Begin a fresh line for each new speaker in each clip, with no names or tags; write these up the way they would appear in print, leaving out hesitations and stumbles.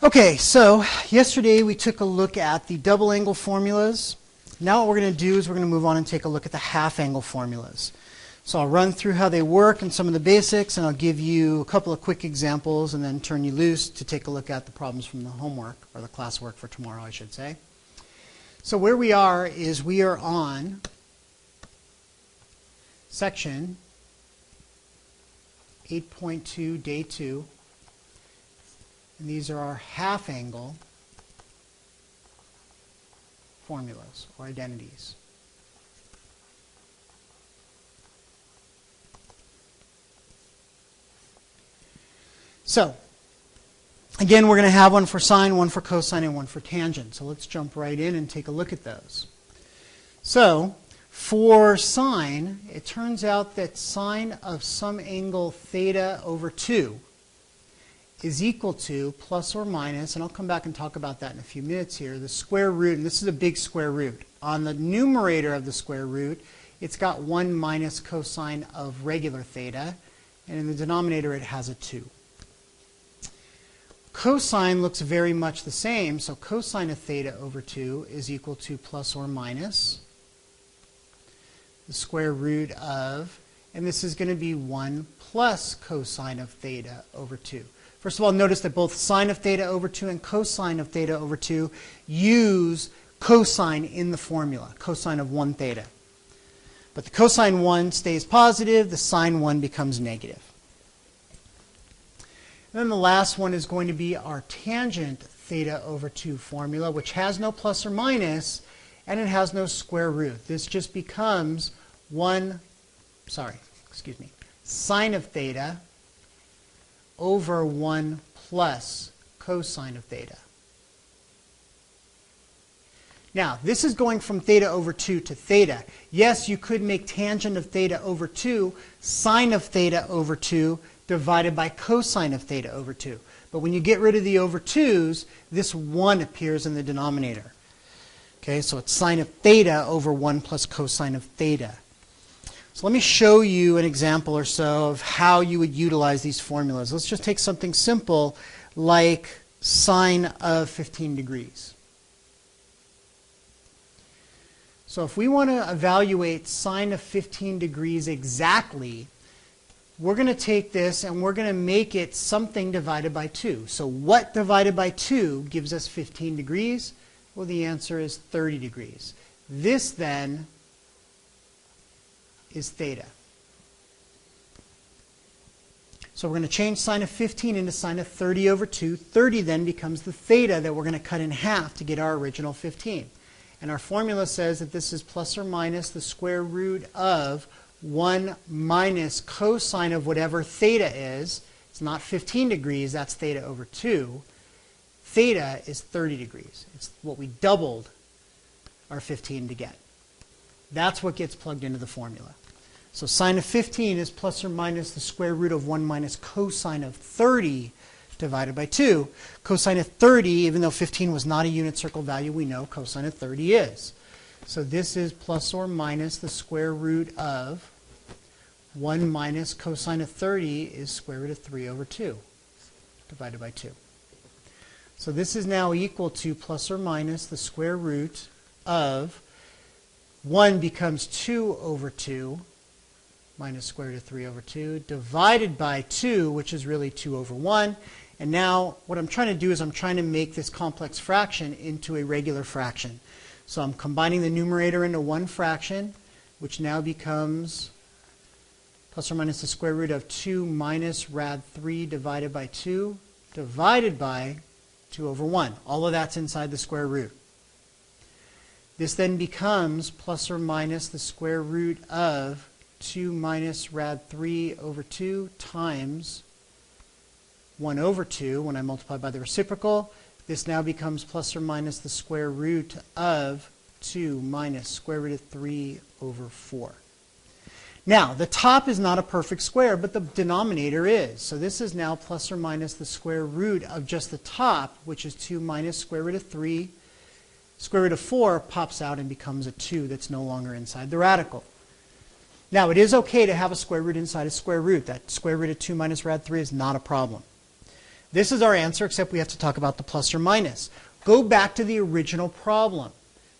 Okay, so yesterday we took a look at the double angle formulas. Now what we're going to do is we're going to move on and take a look at the half angle formulas. So I'll run through how they work and some of the basics, and I'll give you a couple of quick examples and then turn you loose to take a look at the problems from the homework, or the classwork for tomorrow, I should say. So where we are is we are on section 8.2, day 2. And these are our half angle formulas or identities. So, again, we're going to have one for sine, one for cosine, and one for tangent. So let's jump right in and take a look at those. So, for sine, it turns out that sine of some angle theta over 2 is equal to plus or minus, and I'll come back and talk about that in a few minutes here, the square root, and this is a big square root. On the numerator of the square root, it's got 1 minus cosine of regular theta, and in the denominator it has a 2. Cosine looks very much the same, so cosine of theta over 2 is equal to plus or minus the square root of, and this is going to be 1 plus cosine of theta over 2. First of all, notice that both sine of theta over 2 and cosine of theta over 2 use cosine in the formula, cosine of 1 theta. But the cosine 1 stays positive, the sine 1 becomes negative. And then the last one is going to be our tangent theta over 2 formula, which has no plus or minus, and it has no square root. This just becomes sine of theta over 1 plus cosine of theta. Now, this is going from theta over 2 to theta. Yes, you could make tangent of theta over 2 sine of theta over 2 divided by cosine of theta over 2. But when you get rid of the over 2's, this 1 appears in the denominator. Okay, so it's sine of theta over 1 plus cosine of theta. So let me show you an example or so of how you would utilize these formulas. Let's just take something simple like sine of 15 degrees. So if we want to evaluate sine of 15 degrees exactly, we're going to take this and we're going to make it something divided by 2. So what divided by 2 gives us 15 degrees? Well, the answer is 30 degrees. This then is theta. So we're going to change sine of 15 into sine of 30 over 2. 30 then becomes the theta that we're going to cut in half to get our original 15. And our formula says that this is plus or minus the square root of 1 minus cosine of whatever theta is. It's not 15 degrees, that's theta over 2. Theta is 30 degrees. It's what we doubled our 15 to get. That's what gets plugged into the formula. So sine of 15 is plus or minus the square root of 1 minus cosine of 30 divided by 2. Cosine of 30, even though 15 was not a unit circle value, we know cosine of 30 is. So this is plus or minus the square root of 1 minus cosine of 30 is square root of 3 over 2 divided by 2. So this is now equal to plus or minus the square root of 1 becomes 2 over 2 minus square root of 3 over 2 divided by 2, which is really 2 over 1. And now what I'm trying to do is I'm trying to make this complex fraction into a regular fraction. So I'm combining the numerator into one fraction, which now becomes plus or minus the square root of 2 minus rad 3 divided by 2 divided by 2 over 1. All of that's inside the square root. This then becomes plus or minus the square root of 2 minus rad 3 over 2 times 1 over 2 when I multiply by the reciprocal. This now becomes plus or minus the square root of 2 minus square root of 3 over 4. Now, the top is not a perfect square, but the denominator is. So this is now plus or minus the square root of just the top, which is 2 minus square root of 3. Square root of 4 pops out and becomes a 2 that's no longer inside the radical. Now, it is okay to have a square root inside a square root. That square root of 2 minus rad 3 is not a problem. This is our answer, except we have to talk about the plus or minus. Go back to the original problem.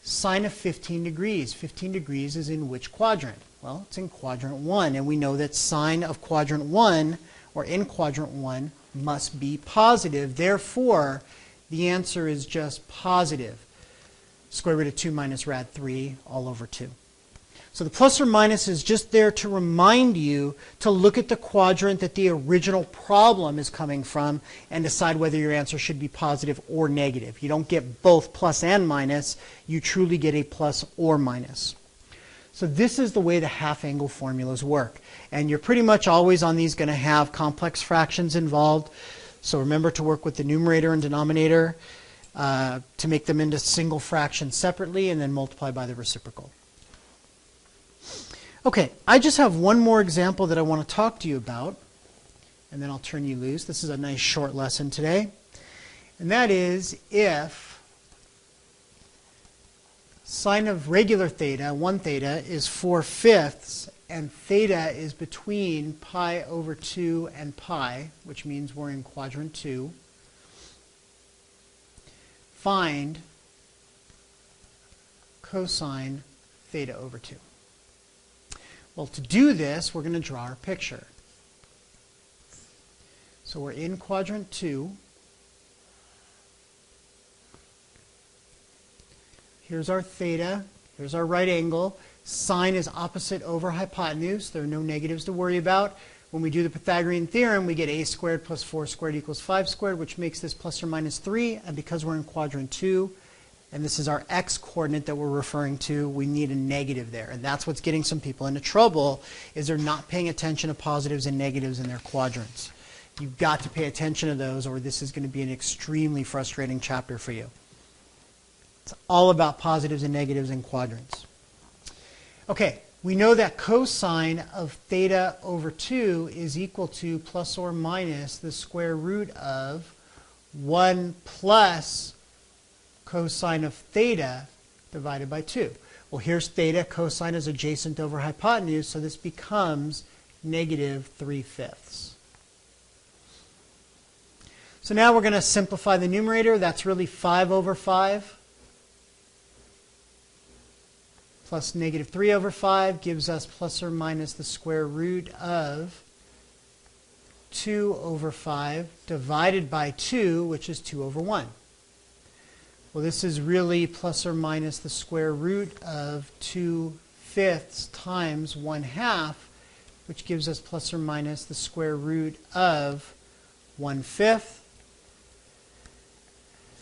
Sine of 15 degrees. 15 degrees is in which quadrant? Well, it's in quadrant 1, and we know that sine of quadrant 1, or in quadrant 1, must be positive. Therefore, the answer is just positive. Square root of 2 minus rad 3 all over 2. So the plus or minus is just there to remind you to look at the quadrant that the original problem is coming from and decide whether your answer should be positive or negative. You don't get both plus and minus. You truly get a plus or minus. So this is the way the half-angle formulas work. And you're pretty much always on these going to have complex fractions involved. So remember to work with the numerator and denominator to make them into single fractions separately and then multiply by the reciprocal. Okay, I just have one more example that I want to talk to you about, and then I'll turn you loose. This is a nice short lesson today. And that is if sine of regular theta, 1 theta, is 4/5, and theta is between pi over 2 and pi, which means we're in quadrant 2, find cosine theta over 2. Well, to do this, we're going to draw our picture. So we're in quadrant 2. Here's our theta. Here's our right angle. Sine is opposite over hypotenuse. There are no negatives to worry about. When we do the Pythagorean theorem, we get a squared plus 4 squared equals 5 squared, which makes this plus or minus 3. And because we're in quadrant 2, and this is our x-coordinate that we're referring to, we need a negative there. And that's what's getting some people into trouble, is they're not paying attention to positives and negatives in their quadrants. You've got to pay attention to those, or this is going to be an extremely frustrating chapter for you. It's all about positives and negatives in quadrants. Okay, we know that cosine of theta over 2 is equal to plus or minus the square root of 1 plus cosine of theta divided by 2. Well, here's theta. Cosine is adjacent over hypotenuse, so this becomes negative 3/5. So now we're going to simplify the numerator. That's really 5 over 5 plus negative 3 over 5 gives us plus or minus the square root of 2 over 5 divided by 2, which is 2 over 1. Well, this is really plus or minus the square root of 2/5 times 1/2, which gives us plus or minus the square root of 1/5.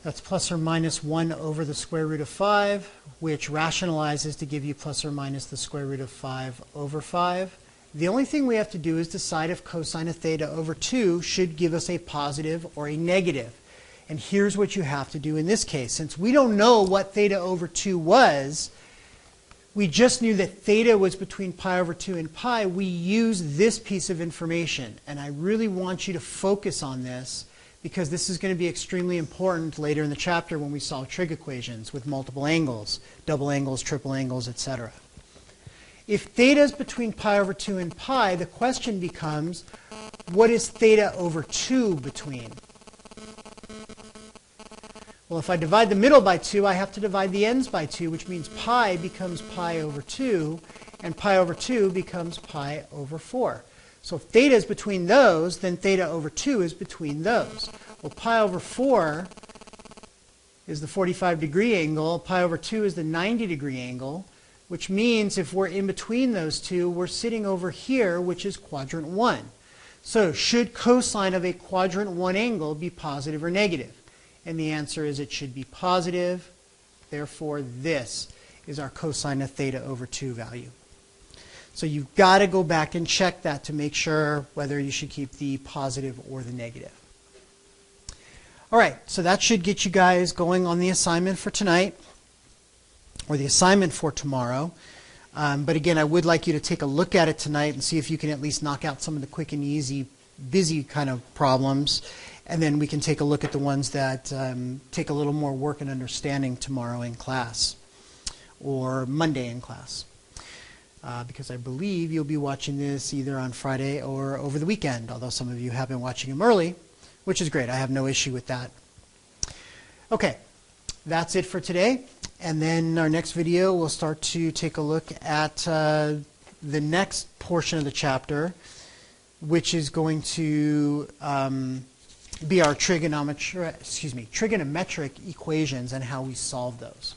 That's plus or minus 1 over the square root of 5, which rationalizes to give you plus or minus the square root of 5 over 5. The only thing we have to do is decide if cosine of theta over 2 should give us a positive or a negative. And here's what you have to do in this case. Since we don't know what theta over 2 was, we just knew that theta was between pi over 2 and pi. We use this piece of information. And I really want you to focus on this, because this is going to be extremely important later in the chapter when we solve trig equations with multiple angles, double angles, triple angles, etc. If theta is between pi over 2 and pi, the question becomes, what is theta over 2 between? Well, if I divide the middle by 2, I have to divide the ends by 2, which means pi becomes pi over 2, and pi over 2 becomes pi over 4. So if theta is between those, then theta over 2 is between those. Well, pi over 4 is the 45-degree angle. Pi over 2 is the 90-degree angle, which means if we're in between those two, we're sitting over here, which is quadrant 1. So should cosine of a quadrant 1 angle be positive or negative? And the answer is it should be positive. Therefore, this is our cosine of theta over 2 value. So you've got to go back and check that to make sure whether you should keep the positive or the negative. All right, so that should get you guys going on the assignment for tonight, or the assignment for tomorrow. But again, I would like you to take a look at it tonight and see if you can at least knock out some of the quick and easy, busy kind of problems. And then we can take a look at the ones that take a little more work and understanding tomorrow in class, or Monday in class. Because I believe you'll be watching this either on Friday or over the weekend, although some of you have been watching them early. which is great. I have no issue with that. Okay, that's it for today. And then our next video, we'll start to take a look at the next portion of the chapter, which is going to be our trigonometric equations and how we solve those.